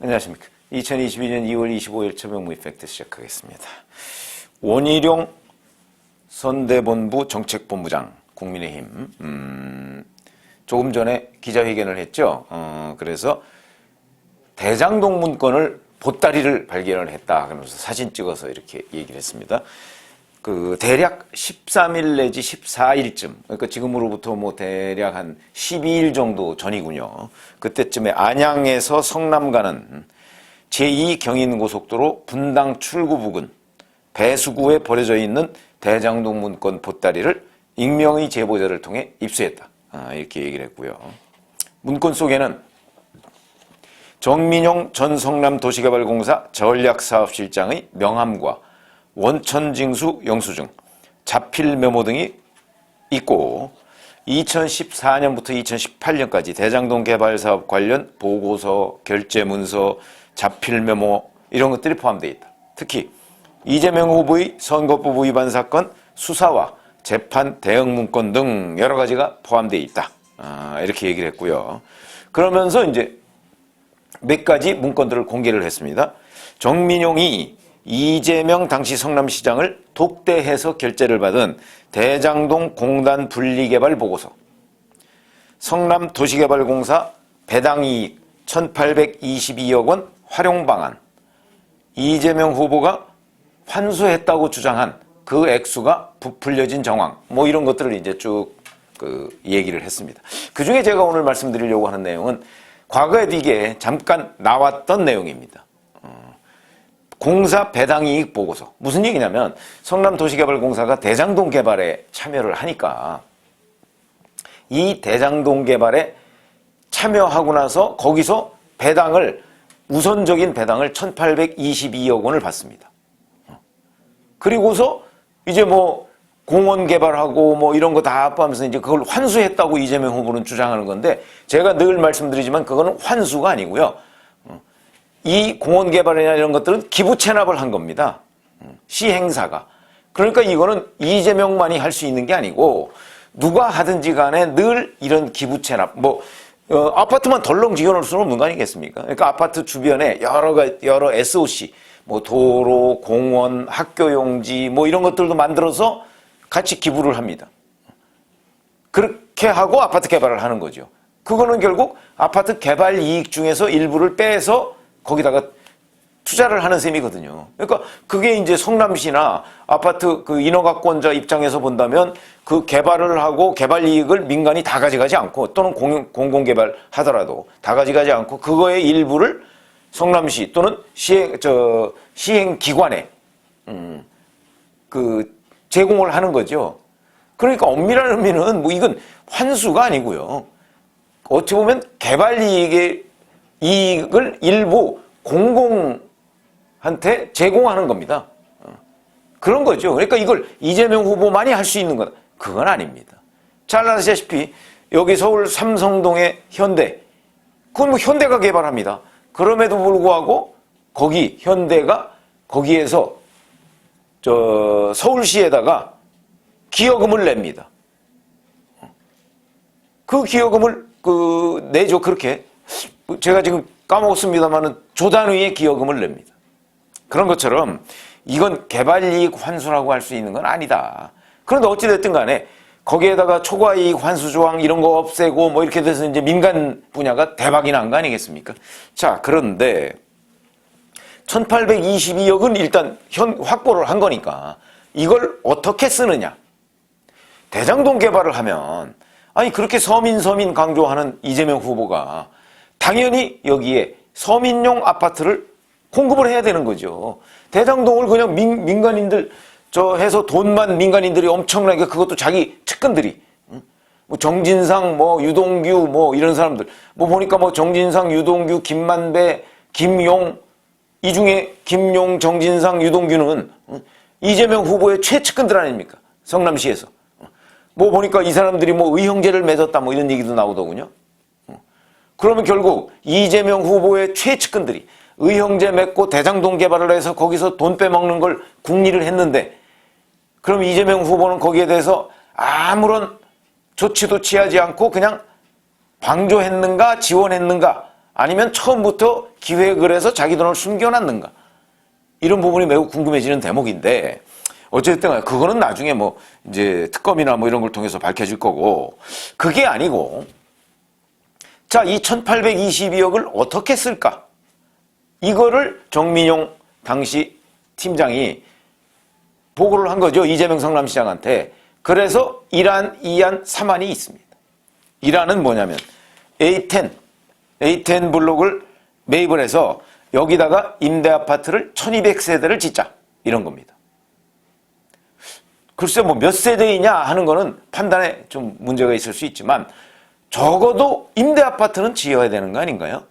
안녕하십니까. 2022년 2월 25일 최병무 이펙트 시작하겠습니다. 원희룡 선대본부 정책본부장 국민의힘 조금 전에 기자회견을 했죠. 그래서 대장동 문건을 보따리를 발견을 했다. 그러면서 사진 찍어서 이렇게 얘기를 했습니다. 대략 13일 내지 14일쯤, 그러니까 지금으로부터 뭐 대략 한 12일 정도 전이군요. 그때쯤에 안양에서 성남 가는 제2경인고속도로 분당 출구 부근 배수구에 버려져 있는 대장동 문건 보따리를 익명의 제보자를 통해 입수했다. 이렇게 얘기를 했고요. 문건 속에는 정민용 전 성남도시개발공사 전략사업실장의 명함과 원천징수 영수증, 자필 메모 등이 있고 2014년부터 2018년까지 대장동 개발사업 관련 보고서, 결재문서, 자필 메모 이런 것들이 포함되어 있다. 특히 이재명 후보의 선거법 위반 사건 수사와 재판 대응 문건 등 여러 가지가 포함되어 있다. 이렇게 얘기를 했고요. 그러면서 이제 몇 가지 문건들을 공개를 했습니다. 정민용이 이재명 당시 성남시장을 독대해서 결재를 받은 대장동 공단 분리개발 보고서, 성남도시개발공사 배당이익 1822억 원 활용 방안, 이재명 후보가 환수했다고 주장한 그 액수가 부풀려진 정황, 뭐 이런 것들을 이제 쭉 얘기를 했습니다. 그 중에 제가 오늘 말씀드리려고 하는 내용은 과거에 이게 잠깐 나왔던 내용입니다. 공사 배당이익 보고서. 무슨 얘기냐면 성남도시개발공사가 대장동 개발에 참여를 하니까 이 대장동 개발에 참여하고 나서 거기서 우선적인 배당을 1822억 원을 받습니다. 그리고서 이제 뭐 공원 개발하고 뭐 이런 거 다 포함해서 이제 그걸 환수했다고 이재명 후보는 주장하는 건데, 제가 늘 말씀드리지만 그거는 환수가 아니고요. 이 공원 개발이나 이런 것들은 기부 체납을 한 겁니다. 시행사가. 그러니까 이거는 이재명만이 할 수 있는 게 아니고 누가 하든지 간에 늘 이런 기부 체납, 아파트만 덜렁 지어놓을 수는 없는 거 아니겠습니까? 그러니까 아파트 주변에 여러 SOC, 뭐 도로, 공원, 학교용지 뭐 이런 것들도 만들어서 같이 기부를 합니다. 그렇게 하고 아파트 개발을 하는 거죠. 그거는 결국 아파트 개발 이익 중에서 일부를 빼서 거기다가 투자를 하는 셈이거든요. 그러니까 그게 이제 성남시나 아파트 인허가권자 입장에서 본다면 그 개발을 하고 개발 이익을 민간이 다 가져가지 않고, 또는 공공개발 하더라도 다 가져가지 않고 그거의 일부를 성남시 또는 시행기관에 제공을 하는 거죠. 그러니까 엄밀한 의미는 뭐 이건 환수가 아니고요. 어떻게 보면 개발 이익을 일부 공공한테 제공하는 겁니다. 그런 거죠. 그러니까 이걸 이재명 후보만이 할 수 있는 건 그건 아닙니다. 잘 아시다시피 여기 서울 삼성동의 현대, 그건 뭐 현대가 개발합니다. 그럼에도 불구하고 현대가 거기에서 서울시에다가 기여금을 냅니다. 그 기여금을 내죠. 그렇게 제가 지금 까먹었습니다만은 조 단위의 기여금을 냅니다. 그런 것처럼 이건 개발이익 환수라고 할 수 있는 건 아니다. 그런데 어찌됐든 간에 거기에다가 초과이익 환수 조항 이런 거 없애고 뭐 이렇게 돼서 이제 민간 분야가 대박이 난 거 아니겠습니까? 자, 그런데 1822억은 일단 확보를 한 거니까 이걸 어떻게 쓰느냐. 대장동 개발을 하면, 아니 그렇게 서민 강조하는 이재명 후보가 당연히 여기에 서민용 아파트를 공급을 해야 되는 거죠. 대장동을 그냥 민간인들 해서 돈만 민간인들이 엄청나게, 그것도 자기 측근들이, 뭐 정진상, 뭐 유동규, 뭐 이런 사람들, 뭐 보니까 뭐 정진상, 유동규, 김만배, 김용, 이 중에 김용, 정진상, 유동규는 이재명 후보의 최측근들 아닙니까? 성남시에서. 뭐 보니까 이 사람들이 뭐 의형제를 맺었다 뭐 이런 얘기도 나오더군요. 그러면 결국 이재명 후보의 최측근들이 의형제 맺고 대장동 개발을 해서 거기서 돈 빼먹는 걸 궁리를 했는데, 그럼 이재명 후보는 거기에 대해서 아무런 조치도 취하지 않고 그냥 방조했는가 지원했는가, 아니면 처음부터 기획을 해서 자기 돈을 숨겨놨는가? 이런 부분이 매우 궁금해지는 대목인데, 어쨌든 그거는 나중에 뭐 이제 특검이나 뭐 이런 걸 통해서 밝혀질 거고, 그게 아니고, 자, 이 1822억을 어떻게 쓸까? 이거를 정민용 당시 팀장이 보고를 한 거죠. 이재명 성남시장한테. 그래서 1안, 2안, 3안이 있습니다. 1안은 뭐냐면 A10 블록을 매입을 해서 여기다가 임대아파트를 1200세대를 짓자. 이런 겁니다. 글쎄 뭐 몇 세대이냐 하는 거는 판단에 좀 문제가 있을 수 있지만 적어도 임대아파트는 지어야 되는 거 아닌가요?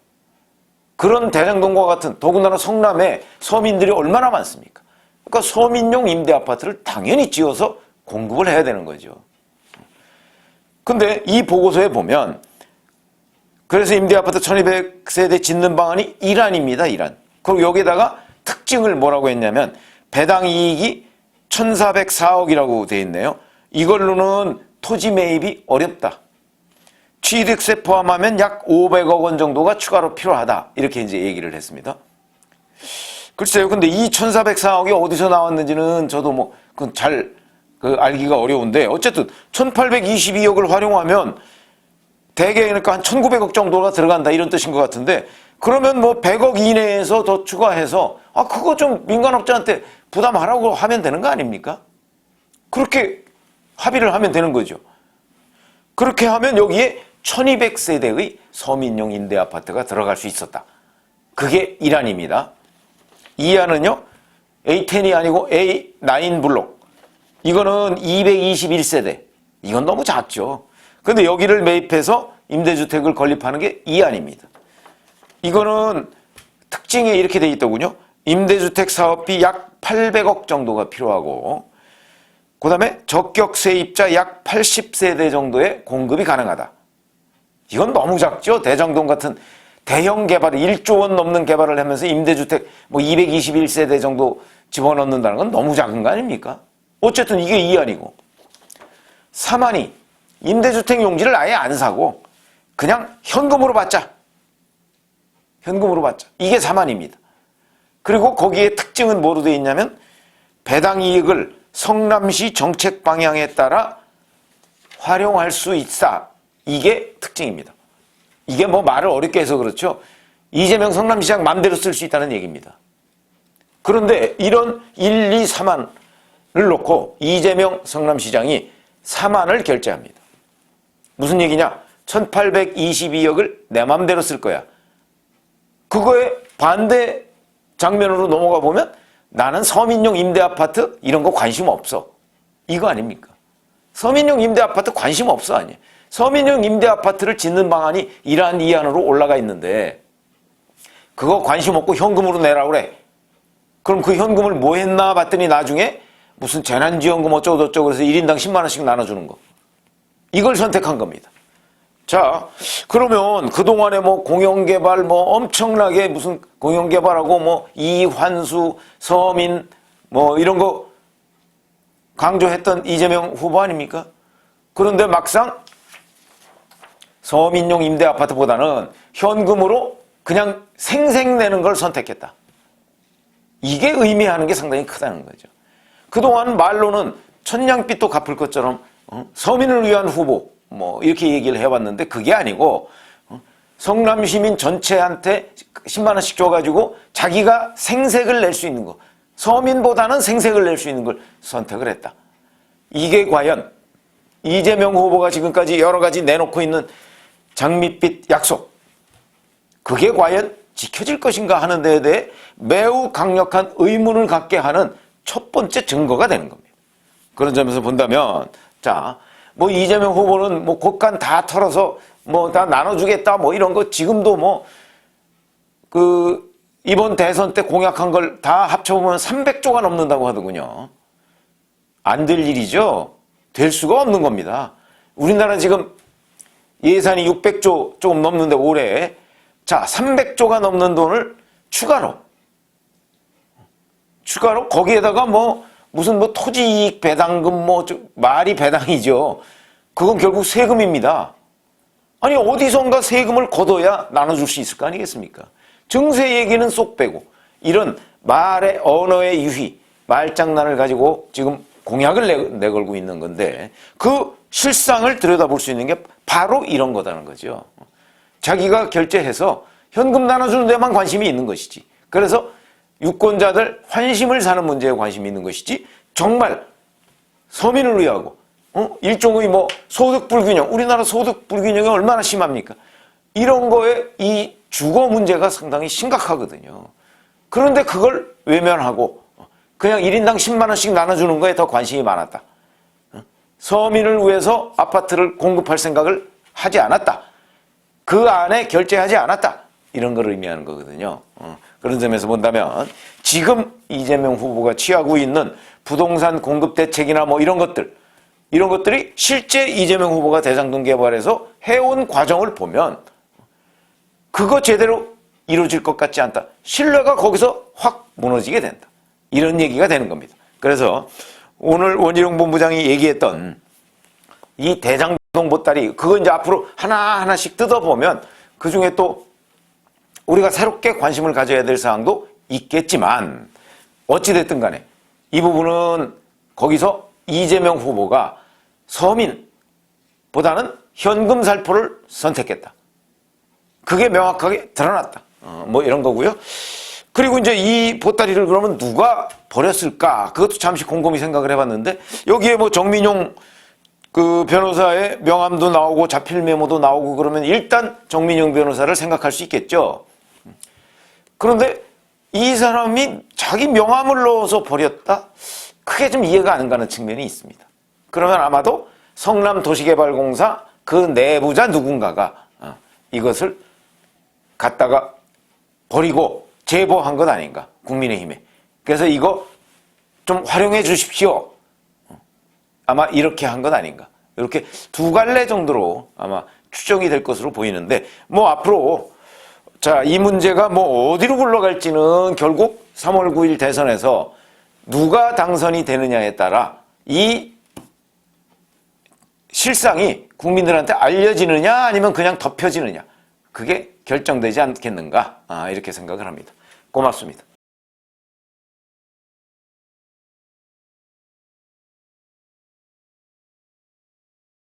그런 대장동과 같은, 더군다나 성남에 서민들이 얼마나 많습니까? 그러니까 서민용 임대아파트를 당연히 지어서 공급을 해야 되는 거죠. 근데 이 보고서에 보면 그래서 임대아파트 1200세대 짓는 방안이 1안입니다. 1안. 그리고 여기다가 특징을 뭐라고 했냐면 배당 이익이 1404억이라고 돼 있네요. 이걸로는 토지 매입이 어렵다. 취득세 포함하면 약 500억 원 정도가 추가로 필요하다. 이렇게 이제 얘기를 했습니다. 글쎄요. 근데 이 1404억이 어디서 나왔는지는 저도 뭐 그건 잘 알기가 어려운데 어쨌든 1822억을 활용하면 대개 그러니까 한 1900억 정도가 들어간다 이런 뜻인 것 같은데 그러면 뭐 100억 이내에서 더 추가해서 그거 좀 민간업자한테 부담하라고 하면 되는 거 아닙니까? 그렇게 합의를 하면 되는 거죠. 그렇게 하면 여기에 1200세대의 서민용 임대아파트가 들어갈 수 있었다. 그게 1안입니다. 2안은요. A10이 아니고 A9 블록. 이거는 221세대. 이건 너무 작죠. 근데 여기를 매입해서 임대주택을 건립하는 게 2안입니다. 이거는 특징이 이렇게 돼 있더군요. 임대주택 사업비 약 800억 정도가 필요하고 그 다음에 적격 세입자 약 80세대 정도의 공급이 가능하다. 이건 너무 작죠. 대장동 같은 대형 개발, 1조 원 넘는 개발을 하면서 임대주택 뭐 221세대 정도 집어넣는다는 건 너무 작은 거 아닙니까? 어쨌든 이게 2안이고 3안이 임대주택 용지를 아예 안 사고 그냥 현금으로 받자. 현금으로 받자. 이게 3안입니다. 그리고 거기에 특징은 뭐로 되어 있냐면 배당 이익을 성남시 정책 방향에 따라 활용할 수 있다. 이게 특징입니다. 이게 뭐 말을 어렵게 해서 그렇죠. 이재명 성남시장 마음대로 쓸 수 있다는 얘기입니다. 그런데 이런 1, 2, 3안을 놓고 이재명 성남시장이 3안을 결제합니다. 무슨 얘기냐? 1822억을 내 마음대로 쓸 거야. 그거에 반대 장면으로 넘어가 보면 나는 서민용 임대아파트 이런 거 관심 없어. 이거 아닙니까? 서민용 임대아파트 관심 없어 아니에요. 서민용 임대아파트를 짓는 방안이 1안, 2안으로 올라가 있는데 그거 관심 없고 현금으로 내라 그래. 그럼 그 현금을 뭐 했나 봤더니 나중에 무슨 재난지원금 어쩌고저쩌고 그래서 1인당 10만 원씩 나눠주는 거. 이걸 선택한 겁니다. 자, 그러면 그동안에 뭐 공영개발 뭐 엄청나게 무슨 공영개발하고 뭐 이환수, 서민 뭐 이런 거 강조했던 이재명 후보 아닙니까? 그런데 막상 서민용 임대아파트보다는 현금으로 그냥 생색내는 걸 선택했다. 이게 의미하는 게 상당히 크다는 거죠. 그동안 말로는 천냥빚도 갚을 것처럼 서민을 위한 후보 뭐 이렇게 얘기를 해왔는데 그게 아니고 성남 시민 전체한테 10만 원씩 줘가지고 자기가 생색을 낼 수 있는 거, 서민보다는 생색을 낼 수 있는 걸 선택을 했다. 이게 과연 이재명 후보가 지금까지 여러 가지 내놓고 있는 장밋빛 약속, 그게 과연 지켜질 것인가 하는 데에 대해 매우 강력한 의문을 갖게 하는 첫 번째 증거가 되는 겁니다. 그런 점에서 본다면, 자, 뭐 이재명 후보는 뭐 곳간 다 털어서 뭐 다 나눠주겠다 뭐 이런 거 지금도 뭐 이번 대선 때 공약한 걸 다 합쳐보면 300조가 넘는다고 하더군요. 안 될 일이죠. 될 수가 없는 겁니다. 우리나라 지금 예산이 600조 조금 넘는데 올해 자 300조가 넘는 돈을 추가로 거기에다가 뭐 무슨 뭐 토지이익 배당금 뭐 말이 배당이죠. 그건 결국 세금입니다. 아니 어디선가 세금을 걷어야 나눠줄 수 있을 거 아니겠습니까? 증세 얘기는 쏙 빼고 이런 말의 언어의 유희, 말장난을 가지고 지금 공약을 내걸고 있는 건데 그 실상을 들여다볼 수 있는 게 바로 이런 거다는 거죠. 자기가 결제해서 현금 나눠주는 데만 관심이 있는 것이지. 그래서 유권자들 환심을 사는 문제에 관심이 있는 것이지 정말 서민을 위하고 일종의 뭐 소득 불균형, 우리나라 소득 불균형이 얼마나 심합니까? 이런 거에 이 주거 문제가 상당히 심각하거든요. 그런데 그걸 외면하고 그냥 1인당 10만 원씩 나눠주는 거에 더 관심이 많았다. 서민을 위해서 아파트를 공급할 생각을 하지 않았다. 그 안에 결제하지 않았다. 이런 걸 의미하는 거거든요. 그런 점에서 본다면 지금 이재명 후보가 취하고 있는 부동산 공급 대책이나 뭐 이런 것들이 실제 이재명 후보가 대장동 개발해서 해온 과정을 보면 그거 제대로 이루어질 것 같지 않다. 신뢰가 거기서 확 무너지게 된다. 이런 얘기가 되는 겁니다. 그래서 오늘 원희룡 본부장이 얘기했던 이 대장동 보따리 그거 이제 앞으로 하나하나씩 뜯어보면 그중에 또 우리가 새롭게 관심을 가져야 될 사항도 있겠지만 어찌됐든 간에 이 부분은 거기서 이재명 후보가 서민보다는 현금 살포를 선택했다. 그게 명확하게 드러났다. 뭐 이런 거고요. 그리고 이제 이 보따리를 그러면 누가 버렸을까? 그것도 잠시 곰곰이 생각을 해봤는데 여기에 뭐 정민용 그 변호사의 명함도 나오고 자필 메모도 나오고 그러면 일단 정민용 변호사를 생각할 수 있겠죠. 그런데 이 사람이 자기 명함을 넣어서 버렸다? 크게 좀 이해가 안 가는 측면이 있습니다. 그러면 아마도 성남도시개발공사 그 내부자 누군가가 이것을 갖다가 버리고 제보한 것 아닌가, 국민의힘에. 그래서 이거 좀 활용해 주십시오. 아마 이렇게 한 것 아닌가. 이렇게 두 갈래 정도로 아마 추정이 될 것으로 보이는데, 뭐 앞으로, 자, 이 문제가 뭐 어디로 굴러갈지는 결국 3월 9일 대선에서 누가 당선이 되느냐에 따라 이 실상이 국민들한테 알려지느냐 아니면 그냥 덮여지느냐. 그게 결정되지 않겠는가. 이렇게 생각을 합니다. 고맙습니다.